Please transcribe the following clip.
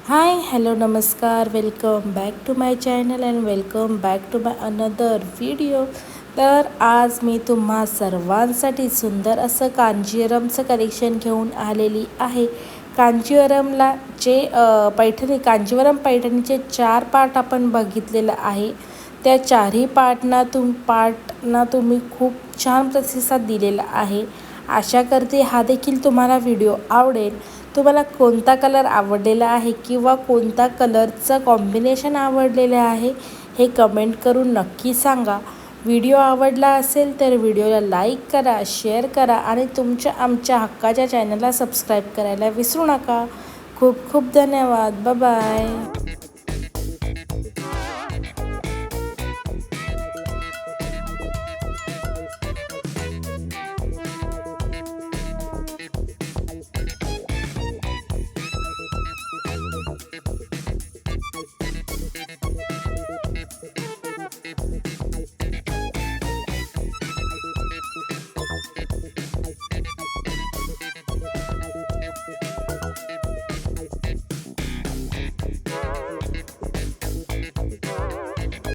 हाय hello नमस्कार welcome back to my channel and welcome back to my another video. तर आज मी तुम्हा सर्वांसाठी सुंदर असं कांजीवरमचं कलेक्शन घेऊन आलेली आहे। कांजीवरमला जे कांजीवरम पैठणीचे 4 पार्ट आपण बघितलेलं आहे। त्या चारही पार्टना तुम्ही खूप छान प्रतिसाद दिलेला आहे। आशा करते हा देखील तुम्हाला व्हिडिओ आवडेल। तुम्हाला कोणता कलर आवडलेला आहे किंवा कोणता कलरचं कॉम्बिनेशन आवडलेलं आहे हे कमेंट करून नक्की सांगा। व्हिडिओ आवडला असेल तर व्हिडिओला लाईक करा, शेअर करा आणि आमच्या हक्काच्या चॅनलला सबस्क्राईब करायला विसरू नका। खूप खूप धन्यवाद। Bye bye.